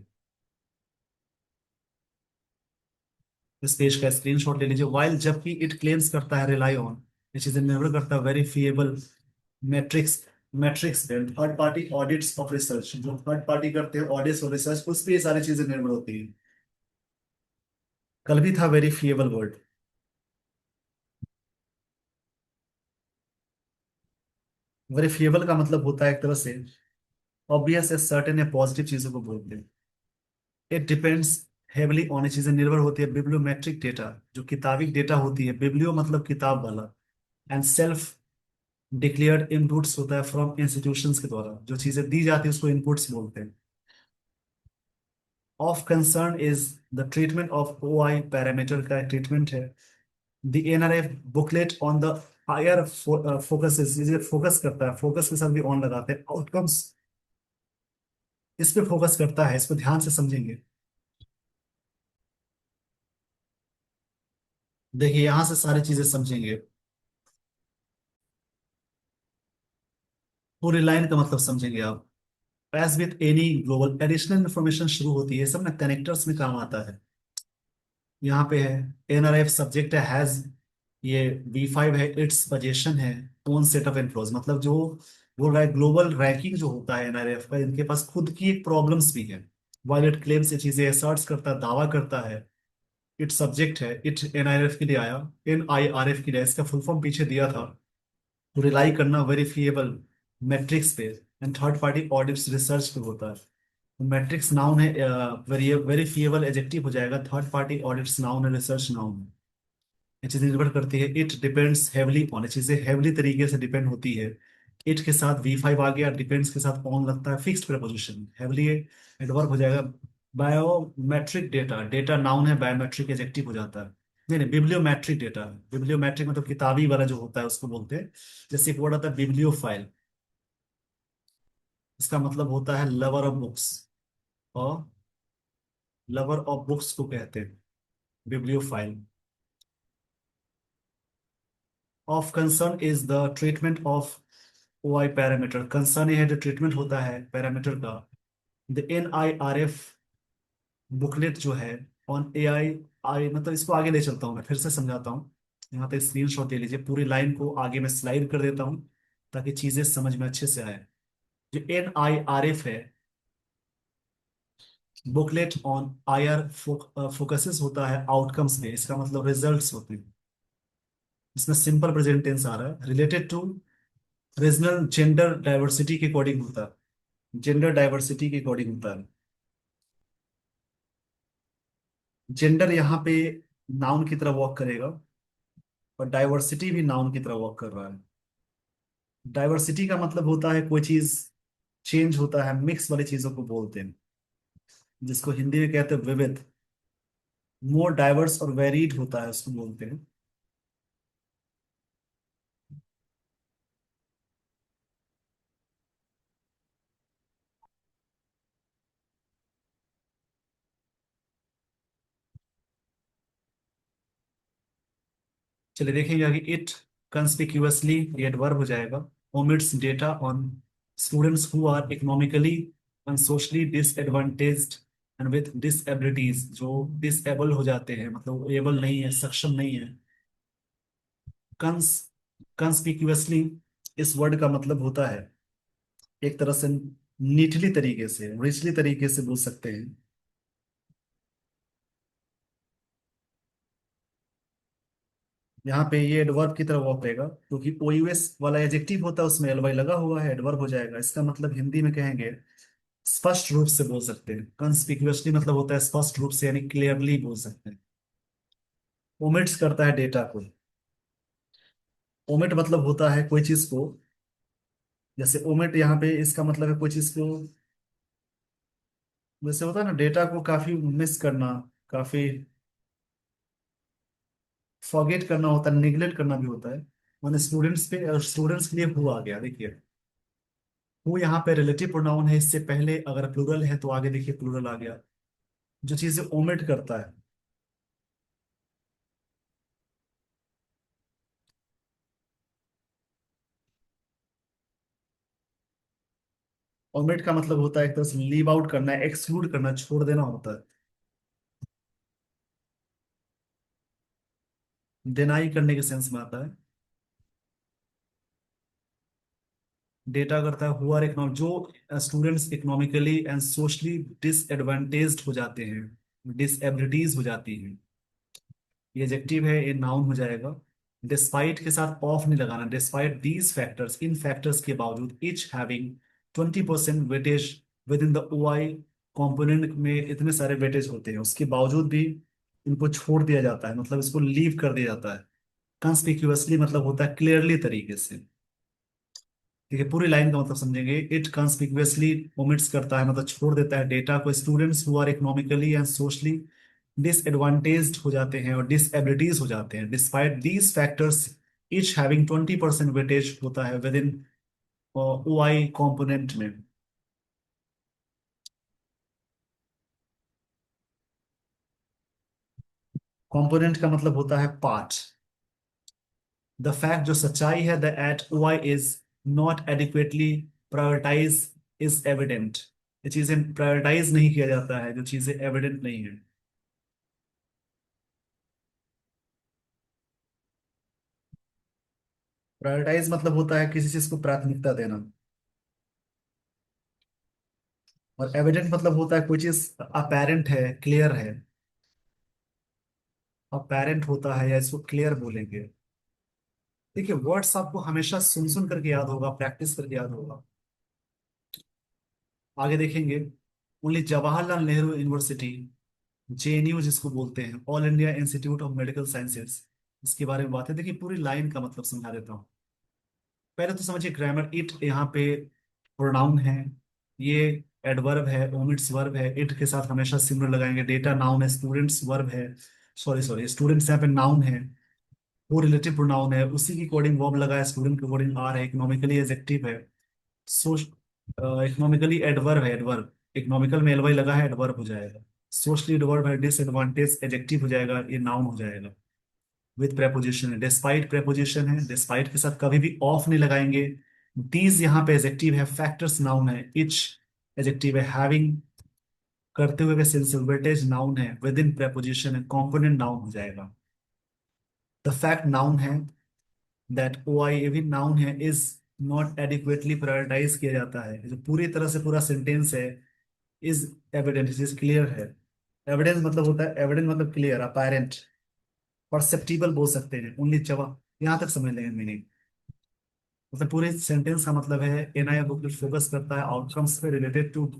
इस पेज का स्क्रीनशॉट ले लीजिए। वाइल जबकि इट क्लेम्स करता है रिलाई ऑन, ये चीजें निर्भर करता है वेरीफिएबल मैट्रिक्स, मैट्रिक्स पे third party audits of research, जो थर्ड पार्टी करते हैं ऑडिट्स और रिसर्च, उस पे ये सारी चीजें निर्भर होती है। कल भी था वेरीफिएबल वर्ड। वेरीफिएबल का मतलब होता है एक तरह से ऑब्वियस है, सर्टेन या पॉजिटिव चीजों को बोलते हैं। इट डिपेंड्स हेवली ऑन, चीजें निर्भर होती है बिब्लियोमेट्रिक डेटा, जो किताबिक डेटा होती है, बिब्लियो मतलब किताब वाला, एंड सेल्फ डिक्लेयर्ड इनपुट्स होता है फ्रॉम इंस्टीट्यूशंस के द्वारा, जो चीजें दी जाती है उसको इनपुट्स बोलते हैं। Of concern is the treatment of O I parameter का ट्रीटमेंट है। The NRF booklet on the higher focus, इसे फोकस करता है, फोकस के साथ भी ऑन लगाते हैं, आउटकम्स इस पे फोकस करता है, इसको ध्यान से समझेंगे। देखिए यहां से सारी चीजें समझेंगे, पूरी लाइन का मतलब समझेंगे आप। As with any global additional information शुरू होती है, सब में कनेक्टर्स में काम आता है। यहाँ पे है एनआरएफ सब्जेक्ट है हैज, ये V5 है, इट्स पोजीशन है, ओन सेट ऑफ एनक्लोज, मतलब जो बोल रहा है ग्लोबल रैंकिंग जो होता है एनआरएफ का, इनके पास खुद की एक प्रॉब्लम्स भी है। वायलेट क्लेम्स ये चीजें असर्ट्स करता है, दावा करता है। इट सब्जेक्ट है, इट एनआईआरएफ के लिए आया, NIRF के लिए, इसका फुल फॉर्म पीछे दिया था। तो रिलाई करना वेरीफिएबल मैट्रिक्स पे and third party audits research पे होता है। मैट्रिक्स नाउन है, वेरीफिएबल एडजेक्टिव हो जाएगा, थर्ड पार्टी ऑडिट्स नाउन है, रिसर्च नाउन है। ये चीजें निर्भर करती है, इट डिपेंड्स हेवली ऑन, चीजें हेवली तरीके से डिपेंड होती है। इट के साथ V5 आ गया, डिपेंड्स के साथ ऑन लगता है, फिक्स्ड प्रीपोजिशन, हेवली एडवर्ब हो जाएगा। बायोमेट्रिक डेटा, डेटा नाउन है, बायोमेट्रिक एडजेक्टिव हो जाता है। नहीं नहीं, बिब्लियोमेट्रिक डेटा, बिब्लियोमेट्रिक मतलब किताबी वाला जो होता है उसको बोलते हैं। जैसे एक वर्ड आता है बिब्लियोफाइल, इसका मतलब होता है लवर ऑफ बुक्स, और लवर ऑफ बुक्स को कहते हैं bibliophile. Of concern is the treatment of OI parameter, concern ये है जो ट्रीटमेंट होता है पैरामीटर का। द NIRF बुकलेट जो है ऑन AI, मतलब इसको आगे ले चलता हूँ, मैं फिर से समझाता हूँ। यहाँ पे स्क्रीन शॉट ले लीजिए, पूरी लाइन को आगे मैं स्लाइड कर देता हूँ ताकि चीजें समझ में अच्छे से आए। जो NIRF है, बुकलेट ऑन IR फोकसेस होता है आउटकम्स में, इसका मतलब रिजल्ट्स होते हैं। इसमें सिंपल प्रेजेंट टेंस आ रहा है, related to regional gender diversity के अकॉर्डिंग होता है, जेंडर डाइवर्सिटी के अकॉर्डिंग होता है। जेंडर यहाँ पे नाउन की तरह वॉक करेगा, और डाइवर्सिटी भी नाउन की तरह वॉक कर रहा है। डाइवर्सिटी का मतलब होता है कोई चीज चेंज होता है, मिक्स वाली चीजों को बोलते हैं, जिसको हिंदी में कहते हैं विविध। मोर डाइवर्स और वेरीड होता है उसको बोलते हैं। चलिए देखेंगे आगे। इट कंस्पिक्यूअसली, ये एडवर्ब हो जाएगा, omits data on students who are economically and socially disadvantaged and with disabilities, जो डिसेबल हो जाते हैं, मतलब एबल नहीं है, सक्षम नहीं है। कंस कंस्पिक्यूअसली इस वर्ड का मतलब होता है एक तरह से नीटली तरीके से, रिचली तरीके से बोल सकते हैं। यहाँ पे ये एडवर्ब की तरह वर्क करेगा, क्योंकि OUS वाला एडजेक्टिव होता है, उसमें LY लगा हुआ है, एडवर्ब हो जाएगा। इसका मतलब हिंदी में कहेंगे स्पष्ट रूप से बोल सकते हैं, कंस्पिक्यूअसली मतलब होता है स्पष्ट रूप से, यानी क्लियरली बोल सकते हैं। ओमिट्स करता है डेटा को, ओमिट मतलब होता है कोई चीज को, जैसे ओमिट यहाँ पे इसका मतलब है कोई चीज को, जैसे होता है ना डेटा को काफी मिस करना, काफी फॉरगेट करना होता है, निगलेक्ट करना भी होता है। मैंने स्टूडेंट्स पे, स्टूडेंट्स के लिए हु आ गया, देखिए हु यहाँ पे रिलेटिव प्रोनाउन है, इससे पहले अगर प्लूरल है तो आगे देखिए प्लूरल आ गया, जो चीजें ओमिट करता है। ओमिट का मतलब होता है एक तरह से लीव आउट करना, एक्सक्लूड करना, छोड़ देना होता है। डिनाई करने के सेंस में आता है। डेटा करता है हु आर इकोनॉमिक, जो students economically and socially disadvantaged हो जाते हैं, डिसएबिलिटीज हो जाती हैं। ये एडजेक्टिव है, ये नाउन हो जाएगा। डिस्पाइट के साथ ऑफ नहीं लगाना, despite these factors, in factors के बावजूद, each having 20% weightage with in the OI component में इतने सारे वेटेज होते हैं, उसके बावजूद भी इनको छोड़ दिया जाता है, मतलब इसको लीव कर दिया जाता है। कंस्पिक्यूअसली मतलब होता है क्लियरली तरीके से। ठीक है, पूरी लाइन का मतलब समझेंगे। इट कंस्पिक्यूअसली ओमिट्स करता है, मतलब छोड़ देता है डेटा को, students who are economically and socially disadvantaged हो जाते हैं और डिसएबिलिटीज हो जाते हैं, despite these factors each having 20% weightage होता है विद इन OI कंपोनेंट में। कंपोनेंट का मतलब होता है पार्ट। द फैक्ट, जो सच्चाई है, the eight OI is not adequately prioritize is evident. ये चीजें प्रायोरिटाइज नहीं किया जाता है, जो चीजें एविडेंट नहीं है। प्रायोरिटाइज मतलब होता है किसी चीज को प्राथमिकता देना, और एविडेंट मतलब होता है कोई चीज अपेरेंट है, क्लियर है। अपेरेंट होता है या इसको क्लियर बोलेंगे। देखिए, वर्ड्स आपको हमेशा सुन सुन करके याद होगा, प्रैक्टिस करके याद होगा। आगे देखेंगे। Only Jawaharlal Nehru university, JNU जिसको बोलते हैं, all India institute of medical sciences, इसके बारे में बात है। देखिए, पूरी लाइन का मतलब समझा देता हूँ। पहले तो समझिए ग्रामर। इट यहाँ पे प्रोनाउन है, ये एडवर्ब है, ओमिट्स वर्ब है। इट के साथ हमेशा सिमिलर लगाएंगे। डेटा नाउन है, स्टूडेंट्स वर्ब है, सॉरी सॉरी, स्टूडेंट्स यहाँ पे नाउन है, वो रिलेटिव प्रोनाउन है, उसी की कोडिंग वर्ब लगा है, स्टूडेंट की कोडिंग आर है, इकोनॉमिकली एडजेक्टिव है। सो इकोनॉमिकली एडवर्ब है, एडवर्ब। इकोनॉमिकल में एलवाई लगा है, एडवर्ब हो जाएगा। सोशली एडवर्ब है, डिसएडवांटेज एडजेक्टिव हो जाएगा, ये नाउन हो जाएगा। विथ प्रेपोजिशन है, डिस्पाइट प्रेपोजिशन है, डिस्पाइट के साथ कभी भी ऑफ नहीं लगाएंगे। दीज यहाँ पे एडजेक्टिव है, फैक्टर्स नाउन है, इच एडजेक्टिव है, हैविंग करते हुए सिंगुलरिटीज नाउन है, विद इन प्रेपोजिशन है, कॉम्पोनेंट नाउन हो जाएगा। द फैक्ट नाउन है, दैट OI ये भी नाउन है, इज नॉट एडिक्वेटली प्रायोरिटाइज किया जाता है, जो पूरी तरह से पूरा सेंटेंस है। इज एविडेंट, इज क्लियर है। एविडेंस मतलब होता है, एविडेंस मतलब क्लियर, अपेरेंट, परसेप्टिबल बोल सकते हैं। ओनली जवाब यहाँ तक समझ लेंगे मीनिंग। मतलब पूरे सेंटेंस का मतलब है, NI बुक फोकस करता है आउटकम्स पे related to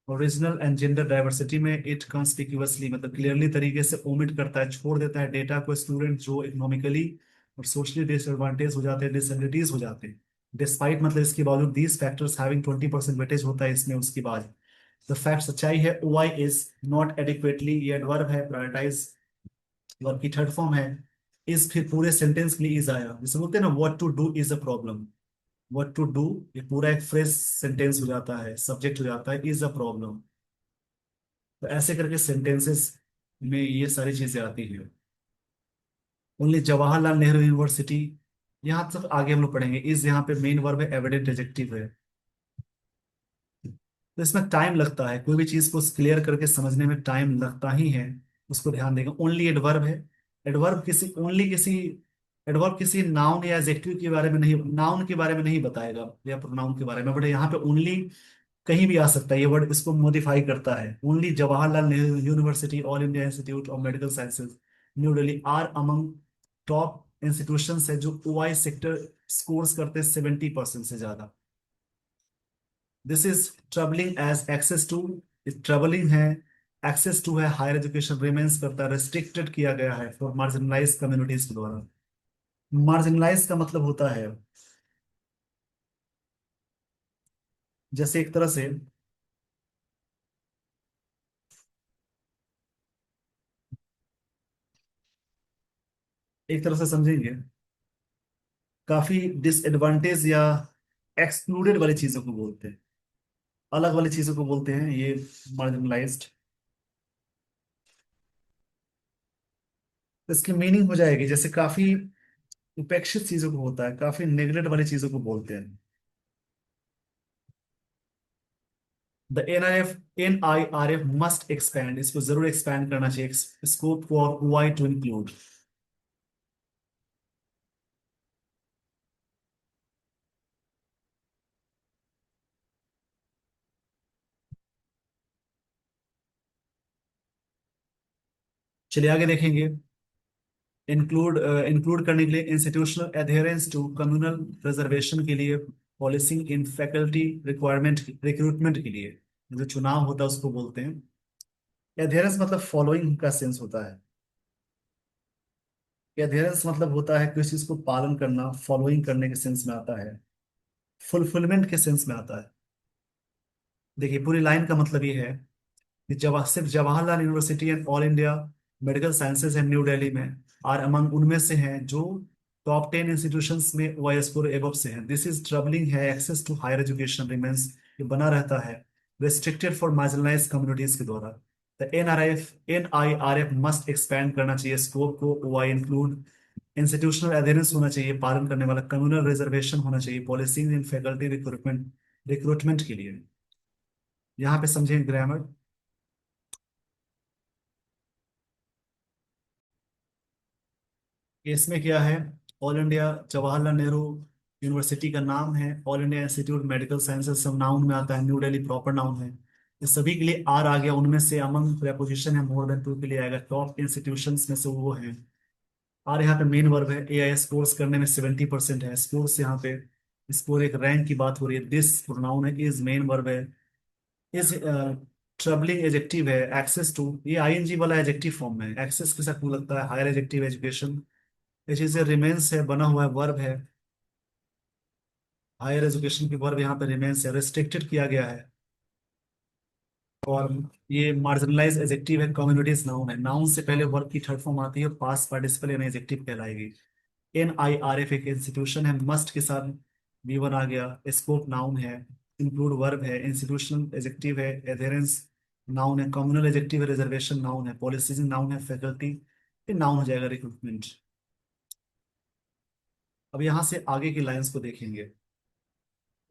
original and gender diversity में। इट कंस्पिक्यूअसली मतलब क्लियरली तरीके से ओमिट करता है, छोड़ देता है डेटा को, स्टूडेंट जो इकोनॉमिकली और सोशली डिसएडवांटेज हो जाते हैं, डिसएबिलिटीज हो जाते हैं। डिस्पाइट मतलब इसके बावजूद, दीज फैक्टर्स हैविंग 20% वेटेज होता है इसमें, उसके बाद। द फैक्ट सच्चाई है, OI इज नॉट एडिक्वेटली, ये एडवर्ब है, प्रायोरिटाइज वर्ब की थर्ड फॉर्म है। इस फिर पूरे सेंटेंस के लिए इज आया, जैसे बोलते हैं ना, what to do is a problem. What to do, ये पूरा एक फ्रेश सेंटेंस हो जाता है, सब्जेक्ट हो जाता है, इज अ प्रॉब्लम। तो ऐसे करके सेंटेंसेस में ये सारी चीजें आती हैं। ओनली जवाहरलाल नेहरू यूनिवर्सिटी, यहाँ तक आगे हम लोग पढ़ेंगे। इज यहाँ पे मेन वर्ब है, एविडेंट एडजेक्टिव है। तो इसमें टाइम लगता है, कोई भी चीज को क्लियर करके समझने में टाइम लगता ही है, उसको ध्यान देगा। ओनली एडवर्ब है। एडवर्ब किसी ओनली किसी एडवर्ब किसी नाउन या एडजेक्टिव के बारे में नहीं, नाउन के बारे में नहीं बताएगा या प्रोनाउन के बारे में, बट यहाँ पे ओनली कहीं भी आ सकता है ये वर्ड, इसको मॉडिफाई करता है। Only Jawaharlal Nehru university, all India institute of medical sciences, new Delhi are among top institution है जो OI सेक्टर स्कोर्स करते हैं 70% से ज्यादा। This is troubling as access to, troubling है, एक्सेस टू है, हायर एजुकेशन रिमेन्स करता है, रेस्ट्रिक्टेड किया गया है फॉर मार्जिनलाइज कम्युनिटीज के द्वारा। मार्जिनलाइज का मतलब होता है, जैसे एक तरह से समझेंगे, काफी डिसएडवांटेज या एक्सक्लूडेड वाली चीजों को बोलते हैं, अलग वाली चीजों को बोलते हैं ये मार्जिनलाइज्ड। इसकी मीनिंग हो जाएगी जैसे काफी उपेक्षित चीजों को होता है, काफी नेगलेक्ट वाली चीजों को बोलते हैं। द NIRF मस्ट एक्सपैंड, इसको जरूर एक्सपैंड करना चाहिए, scope for OI to include. चलिए आगे देखेंगे। इंक्लूड इंक्लूड करने के लिए, institutional adherence to communal reservation के लिए, policing in faculty requirement recruitment के लिए, जो चुनाव होता है उसको बोलते हैं। एडहेरेंस मतलब फॉलोइंग का सेंस होता है। एडहेरेंस मतलब होता है किसी चीज को पालन करना, फॉलोइंग करने के सेंस में आता है, फुलफिलमेंट के सेंस में आता है। देखिए पूरी लाइन का मतलब ये है कि सिर्फ Jawaharlal university and all India medical sciences and new Delhi में आर अमंग उनमें से हैं जो टॉप 10 इंस्टीट्यूशंस में वाई स्कोर एबव से हैं। दिस इज ट्रबलिंग है, access to higher education remains, ये बना रहता है रिस्ट्रिक्टेड फॉर मार्जिनलाइज कम्युनिटीज के द्वारा। द NIRF मस्ट एक्सपैंड करना चाहिए स्कोप को, वाई इंक्लूड इंस्टीट्यूशनल एडेरेंस होना चाहिए, पालन करने वाला कम्युनल रिजर्वेशन होना चाहिए, पॉलिसीज इन फैकल्टी रिक्रूटमेंट रिक्रूटमेंट के लिए। यहाँ पे समझें ग्रामर। इसमें क्या है, all India Jawaharlal Nehru university का नाम है, all India institute medical sciences सब नाउन में आता है, न्यू दिल्ली प्रॉपर नाउन है। इस सभी के लिए आर आ गया, उनमें से अमंग प्रेपोजिशन है, मोर देन टू के लिए आएगा, टॉप इंस्टीट्यूशंस में से वो है। और यहाँ पे मेन वर्ब है, AIS कोर्स करने में 70% है, स्कोर्स यहाँ पे स्कोर एक रैंक की बात हो रही है। दिस प्रोनाउन है, इज मेन वर्ब है, इज ट्रबलिंग एजेक्टिव है, एक्सेस टू ये ING वाला एजेक्टिव फॉर्म में, एक्सेस के साथ लगता है, हायर एजेक्टिव एजुकेशन, ये चीजें रिमेंस है, बना हुआ है वर्ब है, हायर एजुकेशन की वर्ब यहाँ पे रिमेंस है, रिस्ट्रिक्टेड किया गया है। और ये मार्जिनलाइज एजेक्टिव है, कम्युनिटीज नाउन है, नाउन से पहले वर्ब की थर्ड फॉर्म आती है, पास्ट पार्टिसिपल यानी एजेक्टिव कहलाएगी। NIRF एक इंस्टीट्यूशन है, मस्ट के साथ V1 आ गया, स्कोप नाउन है, इंक्लूड वर्ब है, इंस्टीट्यूशनल एजेक्टिव है, एधेरेंस नाउन है, कम्युनल एजेक्टिव है, रिजर्वेशन नाउन है, पॉलिसीज नाउन है, फैकल्टी ये नाउन हो जाएगा, रिक्रूटमेंट। अब यहाँ से आगे की लाइंस को देखेंगे।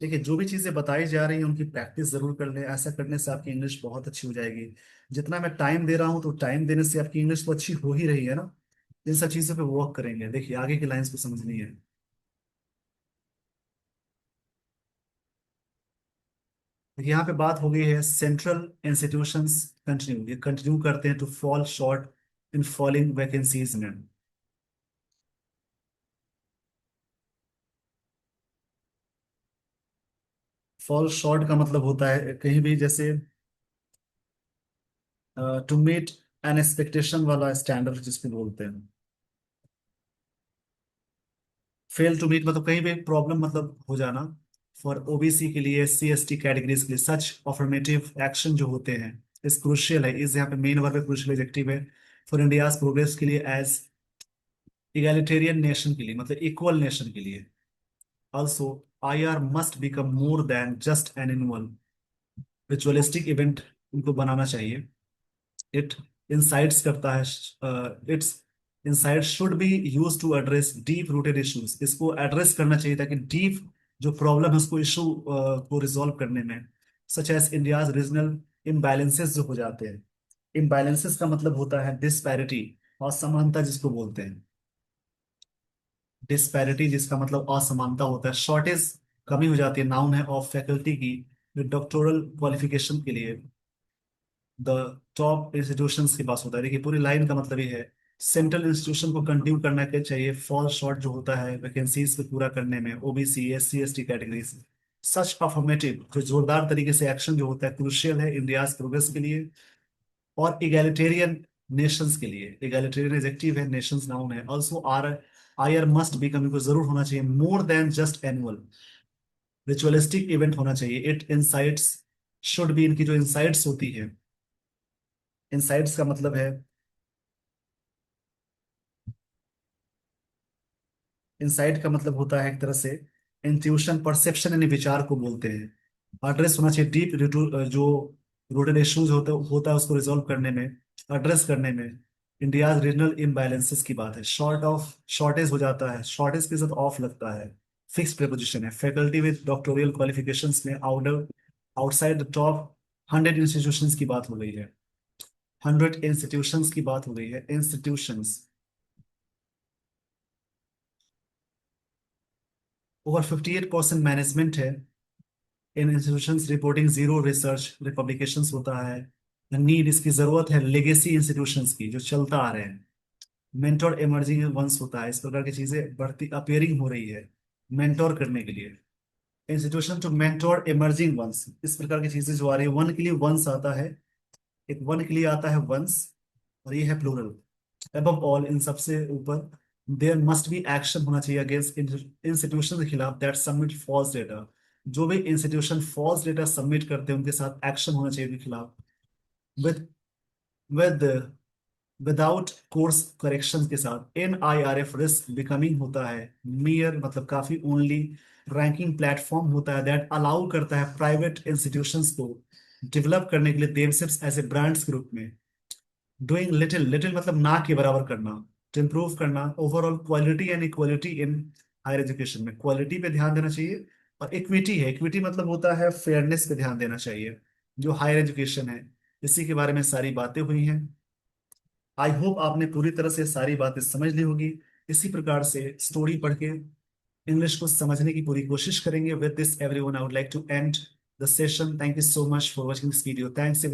देखिए जो भी चीजें बताई जा रही हैं उनकी प्रैक्टिस जरूर कर लें, ऐसा करने से आपकी इंग्लिश बहुत अच्छी हो जाएगी। जितना मैं टाइम दे रहा हूँ तो टाइम देने से आपकी इंग्लिश तो अच्छी हो ही रही है ना। इन सब चीजों पे वर्क करेंगे। देखिए आगे की लाइंस को समझनी है। देखिए यहाँ पे बात हो गई है सेंट्रल इंस्टीट्यूशंस कंटिन्यू, ये कंटिन्यू करते हैं to fall short in falling vacancies में। फॉल शॉर्ट का मतलब होता है कहीं भी, जैसे टू मीट एन एक्सपेक्टेशन वाला स्टैंडर्ड जिसको बोलते हैं। फेल टू मीट मतलब कहीं भी प्रॉब्लम मतलब हो जाना। फॉर OBC के लिए, SC ST कैटेगरीज के लिए सच अफर्मेटिव एक्शन जो होते हैं इस क्रुशियल है, इस यहाँ पे मेन वर्ब क्रुशियल एडजेक्टिव है। फॉर इंडियाज प्रोग्रेस के लिए, एज इगैलिटेरियन नेशन के लिए मतलब इक्वल नेशन के लिए। Also IR must become more than just an annual ritualistic event, उनको बनाना चाहिए। इट इंसाइट्स करता है, its insight should be use to address deep rooted issues, इसको एड्रेस करना चाहिए ताकि डीप जो प्रॉब्लम है उसको इशू को रिजॉल्व करने में, such as India's regional imbalances जो हो जाते हैं। इम्बैलेंसेस का मतलब होता है डिस्पैरिटी, असमानता जिसको बोलते हैं। डिस्पैरिटी जिसका मतलब असमानता होता है, शॉर्टेज कमी हो जाती है, नाउन है ऑफ फैकल्टी की जो डॉक्टोरल क्वालिफिकेशन के लिए द टॉप इंस्टीट्यूशंस के पास होता है। देखिए पूरी लाइन का मतलब ये है, सेंट्रल इंस्टीट्यूशन को कंटिन्यू करना के चाहिए फॉल शॉर्ट जो होता है वैकेंसीज को पूरा करने में, OBC SC ST कैटेगरीज। सच अफर्मेटिव जो जोरदार तरीके से एक्शन जो होता है क्रुशियल है इंडियाज प्रोग्रेस के लिए और इगैलिटेरियन नेशंस के लिए। इगैलिटेरियन एडजेक्टिव है, नेशंस नाउन है। Also are IR must become, इनको जरूर होना चाहिए more than just annual ritualistic event होना चाहिए। इट इंसाइट्स शुड बी, इनकी जो इंसाइट्स होती है, इंसाइट्स का मतलब है, इंसाइट का मतलब होता है एक तरह से इंट्यूशन परसेप्शन यानी विचार को बोलते हैं। एड्रेस होना चाहिए डीप जो रूटेड इश्यूज होता है उसको रिजॉल्व करने में, एड्रेस करने में। इंडियाज रीजनल इम्बैलेंसेस की बात है, शॉर्टेज हो जाता है, शॉर्टेज के साथ ऑफ लगता है, फिक्स प्रीपोजिशन है। फैकल्टी विद डॉक्टोरियल क्वालिफिकेशंस में outer outside the top 100 institutions की बात हो गई है, 100 इंस्टीट्यूशंस की बात हो गई है, इंस्टीट्यूशंस। ओवर 58% मैनेजमेंट है in institutions, reporting zero research publications होता है। नीड, इसकी जरूरत है लेगेसी इंस्टीट्यूशंस की जो चलता आ रहे हैं। मेंटोर इमर्जिंग वंस होता है, इस प्रकार की चीजें बढ़ती अपेयरिंग हो रही है मेंटोर करने के लिए। Institution to mentor emerging ones, इस प्रकार की चीजें जो आ रही है। वन के लिए वंस आता है, एक वन के लिए आता है वंस, और ये है प्लूरल। अबव ऑल, इन सबसे ऊपर, देयर मस्ट बी एक्शन होना चाहिए अगेंस्ट इंस्टीट्यूशन के खिलाफ दैट सबमिट फॉल्स डेटा। जो भी इंस्टीट्यूशन फॉल्स डेटा सबमिट करते हैं उनके साथ एक्शन होना चाहिए उनके खिलाफ। With with without course correction के साथ। NIRF रिस्क बिकमिंग होता है मियर, मतलब काफी, ओनली रैंकिंग प्लेटफॉर्म होता है दैट अलाउ करता है प्राइवेट इंस्टीट्यूशंस को डेवलप करने के लिए देमसेल्व्स एज ए ब्रांड्स के रूप में। डूइंग लिटिल, लिटिल मतलब ना के बराबर करना, टू इम्प्रूव करना overall quality and equality in higher education में। क्वालिटी पे ध्यान देना चाहिए, और इक्विटी है, इक्विटी मतलब होता है फेयरनेस पे ध्यान देना चाहिए जो हायर एजुकेशन है। इसी के बारे में सारी बातें हुई हैं। आई होप आपने पूरी तरह से सारी बातें समझ ली होगी। इसी प्रकार से स्टोरी पढ़ के इंग्लिश को समझने की पूरी कोशिश करेंगे। With this everyone, I would like to end the session. Thank you so much for watching this video. Thanks.